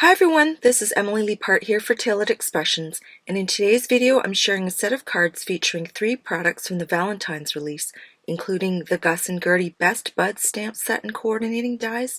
Hi everyone, this is Emily Leiphart here for Tailored Expressions, and in today's video I'm sharing a set of cards featuring 3 products from the Valentine's release, including the Gus Gertie Best Buds stamp set and coordinating dies,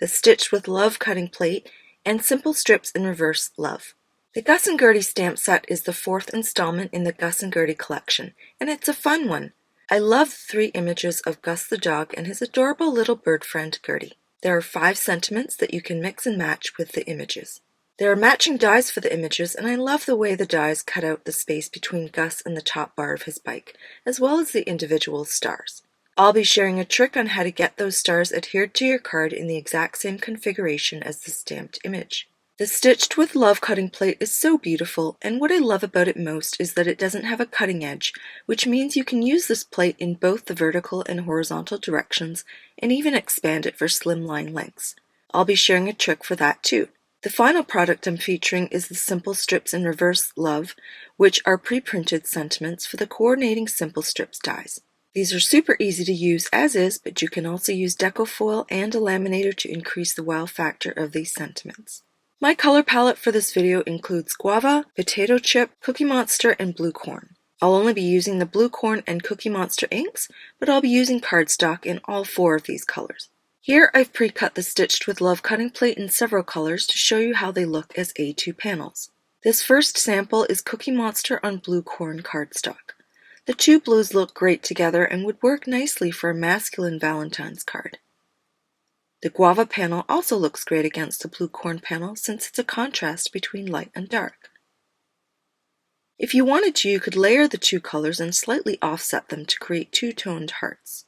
the Stitched with Love cutting plate, and simple strips in reverse love. The Gus Gertie stamp set is the 4th installment in the Gus Gertie collection, and it's a fun one. I love the 3 images of Gus the dog and his adorable little bird friend Gertie. There are 5 sentiments that you can mix and match with the images. There are matching dies for the images, and I love the way the dies cut out the space between Gus and the top bar of his bike, as well as the individual stars. I'll be sharing a trick on how to get those stars adhered to your card in the exact same configuration as the stamped image. The Stitched with Love cutting plate is so beautiful, and what I love about it most is that it doesn't have a cutting edge, which means you can use this plate in both the vertical and horizontal directions, and even expand it for slim line lengths. I'll be sharing a trick for that too. The final product I'm featuring is the Simple Strips in Reverse Love, which are pre-printed sentiments for the coordinating Simple Strips dies. These are super easy to use as is, but you can also use deco foil and a laminator to increase the wow factor of these sentiments. My color palette for this video includes Guava, Potato Chip, Cookie Monster, and Blue Corn. I'll only be using the Blue Corn and Cookie Monster inks, but I'll be using cardstock in all 4 of these colors. Here I've pre-cut the Stitched with Love cutting plate in several colors to show you how they look as A2 panels. This first sample is Cookie Monster on Blue Corn cardstock. The 2 blues look great together and would work nicely for a masculine Valentine's card. The Guava panel also looks great against the Blue Corn panel since it's a contrast between light and dark. If you wanted to, you could layer the 2 colors and slightly offset them to create 2-toned hearts.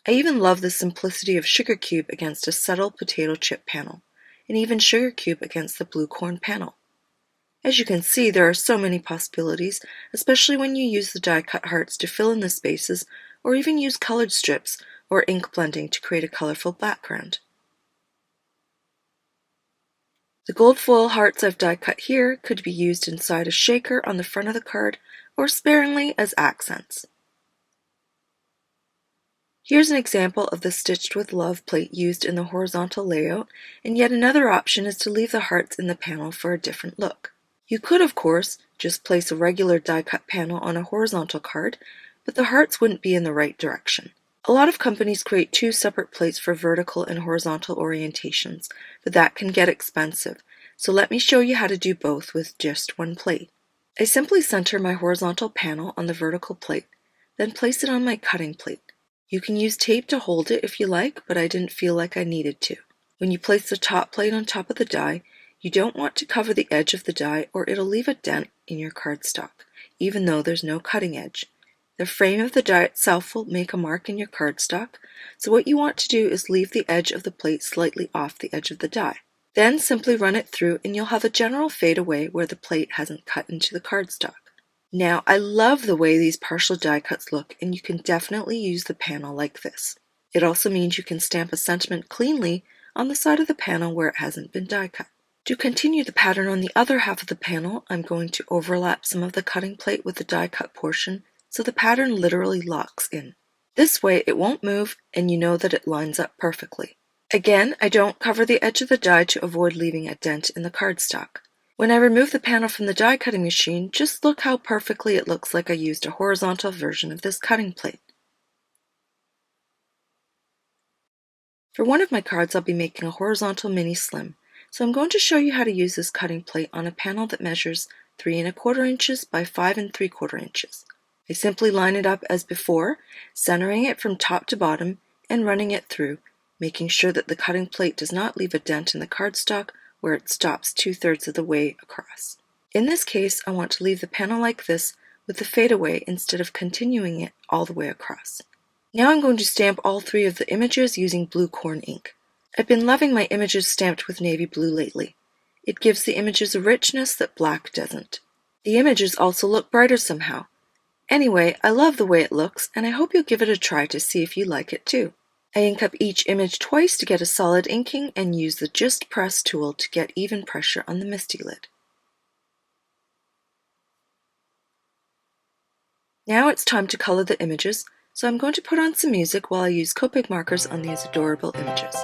I even love the simplicity of Sugar Cube against a subtle Potato Chip panel, and even Sugar Cube against the Blue Corn panel. As you can see, there are so many possibilities, especially when you use the die-cut hearts to fill in the spaces, or even use colored strips or ink blending to create a colorful background. The gold foil hearts I've die cut here could be used inside a shaker on the front of the card or sparingly as accents. Here's an example of the Stitched with Love plate used in the horizontal layout, and yet another option is to leave the hearts in the panel for a different look. You could, of course, just place a regular die cut panel on a horizontal card, but the hearts wouldn't be in the right direction. A lot of companies create 2 separate plates for vertical and horizontal orientations, but that can get expensive, so let me show you how to do both with just 1 plate. I simply center my horizontal panel on the vertical plate, then place it on my cutting plate. You can use tape to hold it if you like, but I didn't feel like I needed to. When you place the top plate on top of the die, you don't want to cover the edge of the die or it'll leave a dent in your cardstock, even though there's no cutting edge. The frame of the die itself will make a mark in your cardstock, so what you want to do is leave the edge of the plate slightly off the edge of the die. Then simply run it through and you'll have a general fade away where the plate hasn't cut into the cardstock. Now, I love the way these partial die cuts look, and you can definitely use the panel like this. It also means you can stamp a sentiment cleanly on the side of the panel where it hasn't been die cut. To continue the pattern on the other half of the panel, I'm going to overlap some of the cutting plate with the die cut portion so the pattern literally locks in. This way it won't move and you know that it lines up perfectly. Again, I don't cover the edge of the die to avoid leaving a dent in the cardstock. When I remove the panel from the die cutting machine, just look how perfectly it looks like I used a horizontal version of this cutting plate. For one of my cards I'll be making a horizontal mini slim, so I'm going to show you how to use this cutting plate on a panel that measures 3 1/4 inches by 5 3/4 inches. I simply line it up as before, centering it from top to bottom and running it through, making sure that the cutting plate does not leave a dent in the cardstock where it stops 2/3 of the way across. In this case, I want to leave the panel like this with the fadeaway instead of continuing it all the way across. Now I'm going to stamp all 3 of the images using Blue Corn ink. I've been loving my images stamped with navy blue lately. It gives the images a richness that black doesn't. The images also look brighter somehow. Anyway, I love the way it looks, and I hope you'll give it a try to see if you like it too. I ink up each image twice to get a solid inking and use the Just Press tool to get even pressure on the MISTI lid. Now it's time to color the images, so I'm going to put on some music while I use Copic markers on these adorable images.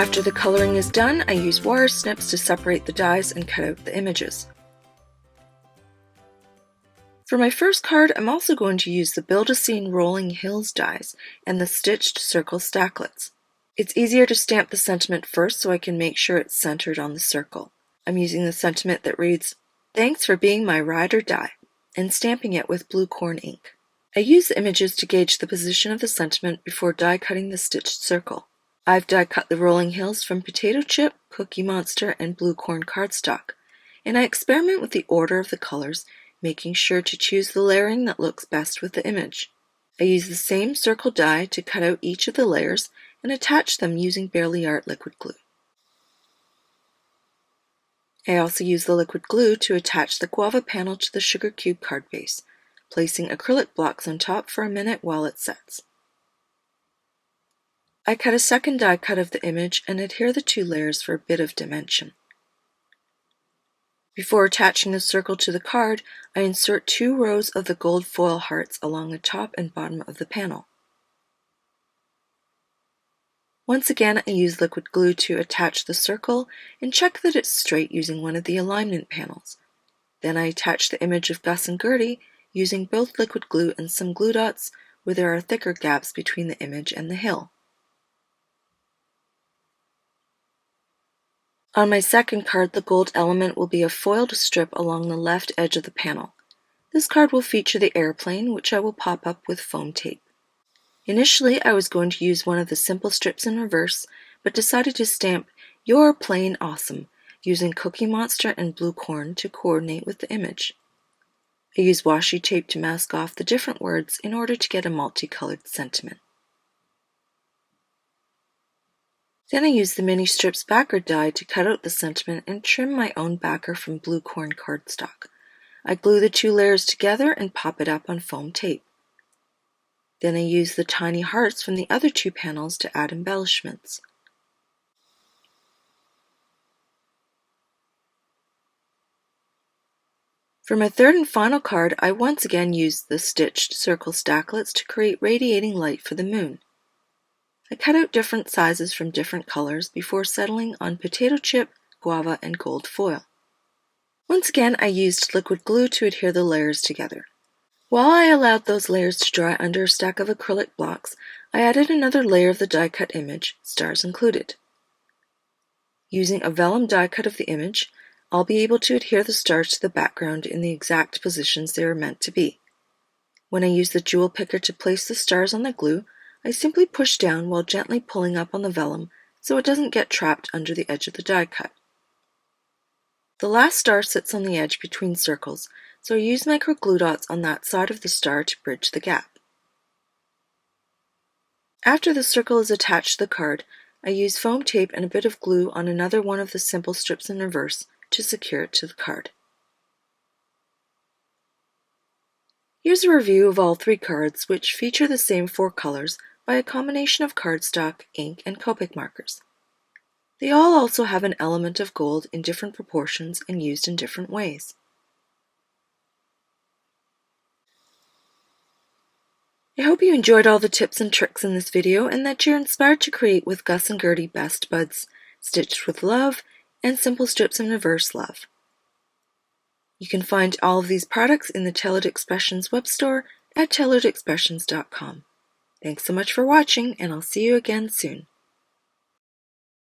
After the coloring is done, I use wire snips to separate the dies and cut out the images. For my first card, I'm also going to use the Build-A-Scene Rolling Hills dies and the Stitched Circle Stacklets. It's easier to stamp the sentiment first so I can make sure it's centered on the circle. I'm using the sentiment that reads, "Thanks for being my ride or die," and stamping it with blue corn ink. I use the images to gauge the position of the sentiment before die cutting the stitched circle. I've die cut the rolling hills from potato chip, Cookie Monster, and blue corn cardstock, and I experiment with the order of the colors, making sure to choose the layering that looks best with the image. I use the same circle die to cut out each of the layers and attach them using Barely Art liquid glue. I also use the liquid glue to attach the Guava panel to the sugar cube card base, placing acrylic blocks on top for a minute while it sets. I cut a second die cut of the image and adhere the two layers for a bit of dimension. Before attaching the circle to the card, I insert 2 rows of the gold foil hearts along the top and bottom of the panel. Once again, I use liquid glue to attach the circle and check that it's straight using one of the alignment panels. Then I attach the image of Gus and Gertie using both liquid glue and some glue dots where there are thicker gaps between the image and the hill. On my second card, the gold element will be a foiled strip along the left edge of the panel. This card will feature the airplane, which I will pop up with foam tape. Initially, I was going to use one of the simple strips in reverse, but decided to stamp "You're Plain Awesome" using Cookie Monster and blue corn to coordinate with the image. I use washi tape to mask off the different words in order to get a multicolored sentiment. Then I use the mini strips backer die to cut out the sentiment and trim my own backer from blue corn cardstock. I glue the 2 layers together and pop it up on foam tape. Then I use the tiny hearts from the other 2 panels to add embellishments. For my third and final card, I once again used the stitched circle stacklets to create radiating light for the moon. I cut out different sizes from different colors before settling on potato chip, guava, and gold foil. Once again, I used liquid glue to adhere the layers together. While I allowed those layers to dry under a stack of acrylic blocks, I added another layer of the die-cut image, stars included. Using a vellum die cut of the image, I'll be able to adhere the stars to the background in the exact positions they are meant to be. When I use the jewel picker to place the stars on the glue, I simply push down while gently pulling up on the vellum so it doesn't get trapped under the edge of the die cut. The last star sits on the edge between circles, so I use micro glue dots on that side of the star to bridge the gap. After the circle is attached to the card, I use foam tape and a bit of glue on another one of the simple strips in reverse to secure it to the card. Here's a review of all 3 cards, which feature the same 4 colors by a combination of cardstock, ink, and Copic markers. They all also have an element of gold in different proportions and used in different ways. I hope you enjoyed all the tips and tricks in this video and that you're inspired to create with Gus and Gertie Best Buds, Stitched with Love, and Simple Strips in Reverse Love. You can find all of these products in the Tailored Expressions web store at tailoredexpressions.com. Thanks so much for watching, and I'll see you again soon.